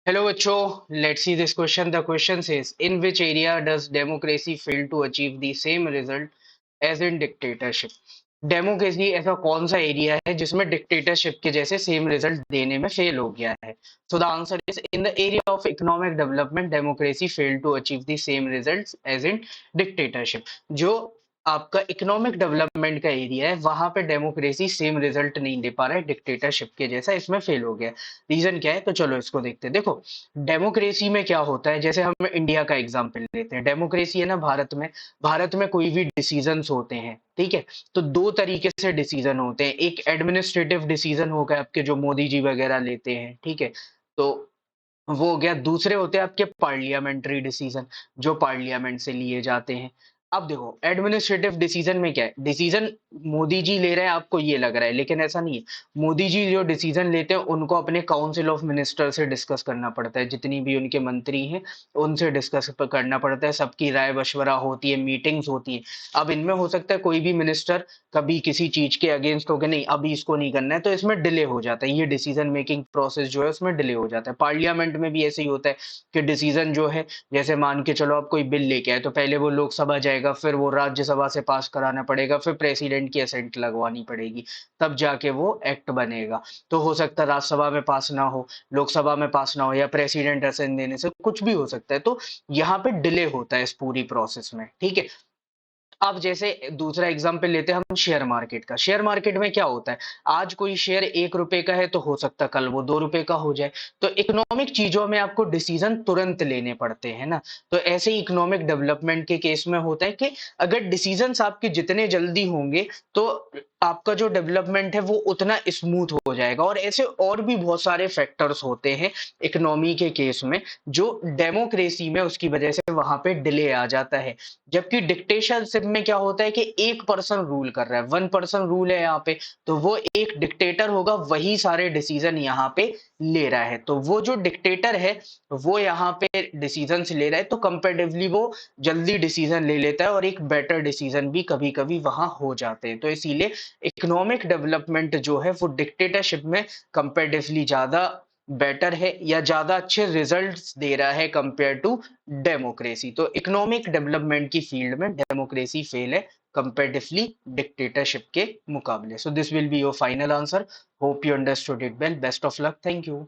Hello, Acho. Let's see this question. The question says, in which area does democracy fail to achieve the same result as in dictatorship? Democracy ऐसा कौन सा area है जिसमें dictatorship के जैसे same result देने में fail हो गया है? So the answer is in the area of economic development democracy fail to achieve the same results as in dictatorship. जो आपका इकोनॉमिक डेवलपमेंट का एरिया है वहां पे डेमोक्रेसी सेम रिजल्ट नहीं दे पा रहा है डिक्टेटरशिप के जैसा, इसमें फेल हो गया। रीजन क्या है? तो चलो इसको देखते हैं। देखो, डेमोक्रेसी में क्या होता है, जैसे हम इंडिया का एग्जांपल लेते हैं। डेमोक्रेसी है ना, भारत में कोई भी डिसीजंस होते हैं, ठीक है? तो दो तरीके से डिसीजन होते हैं। एक एडमिनिस्ट्रेटिव डिसीजन हो गया आपके, जो मोदी जी वगैरह लेते हैं, ठीक है? तो वो हो गया। दूसरे होते हैं आपके पार्लियामेंट्री डिसीजन, जो पार्लियामेंट से लिए जाते हैं। अब देखो, एडमिनिस्ट्रेटिव डिसीजन में क्या है, डिसीजन मोदी जी ले रहे हैं, आपको ये लग रहा है, लेकिन ऐसा नहीं है। मोदी जी जो डिसीजन लेते हैं उनको अपने काउंसिल ऑफ मिनिस्टर से डिस्कस करना पड़ता है, जितनी भी उनके मंत्री हैं उनसे डिस्कस करना पड़ता है, सबकी राय मशवरा होती है, मीटिंग्स होती है। अब इनमें हो सकता है कोई भी मिनिस्टर कभी किसी चीज के अगेंस्ट हो, कि नहीं अभी इसको नहीं करना है, तो इसमें डिले हो जाता है। ये डिसीजन मेकिंग प्रोसेस जो है उसमें डिले हो जाता है। पार्लियामेंट में भी ऐसे ही होता है कि डिसीजन जो है, जैसे मान के चलो आप कोई बिल लेके आए, तो पहले वो लोकसभा जाएगा, फिर वो राज्यसभा से पास कराना पड़ेगा, फिर प्रेसिडेंट की असेंट लगवानी पड़ेगी, तब जाके वो एक्ट बनेगा। तो हो सकता है राज्यसभा में पास ना हो, लोकसभा में पास ना हो, या प्रेसिडेंट असेंट देने से कुछ भी हो सकता है। तो यहाँ पे डिले होता है इस पूरी प्रोसेस में, ठीक है? अब जैसे दूसरा एग्जांपल लेते हैं हम शेयर मार्केट का। शेयर मार्केट में क्या होता है, आज कोई शेयर 1 रुपए का है तो हो सकता है कल वो 2 रुपए का हो जाए। तो इकोनॉमिक चीजों में आपको डिसीजन तुरंत लेने पड़ते हैं ना। तो ऐसे ही इकोनॉमिक डेवलपमेंट के केस में होता है कि अगर डिसीजंस आपके जितने जल्दी होंगे, तो आपका जो डेवलपमेंट है वो उतना स्मूथ हो जाएगा। और ऐसे और भी बहुत सारे फैक्टर्स होते हैं इकोनॉमी के केस में, जो डेमोक्रेसी में उसकी वजह से वहां पे डिले आ जाता है। जबकि डिक्टेटरशिप में क्या होता है कि एक पर्सन रूल कर रहा है, वन पर्सन रूल है यहाँ पे, तो वो एक डिक्टेटर होगा, वही सारे डिसीजन यहाँ पे ले रहा है। तो वो जो डिक्टेटर है वो यहाँ पे डिसीजन ले रहा है, तो कंपेरेटिवली वो जल्दी डिसीजन ले लेता है, और एक बेटर डिसीजन भी कभी कभी वहां हो जाते हैं। तो इसीलिए इकोनॉमिक डेवलपमेंट जो है वो डिक्टेटरशिप में कंपेरेटिवली ज्यादा बेटर है, या ज्यादा अच्छे रिजल्ट्स दे रहा है कंपेयर टू डेमोक्रेसी। तो इकोनॉमिक डेवलपमेंट की फील्ड में डेमोक्रेसी फेल है कंपेरेटिवली डिक्टेटरशिप के मुकाबले। So this will be your final answer. Hope you understood it well. Best of luck. Thank you.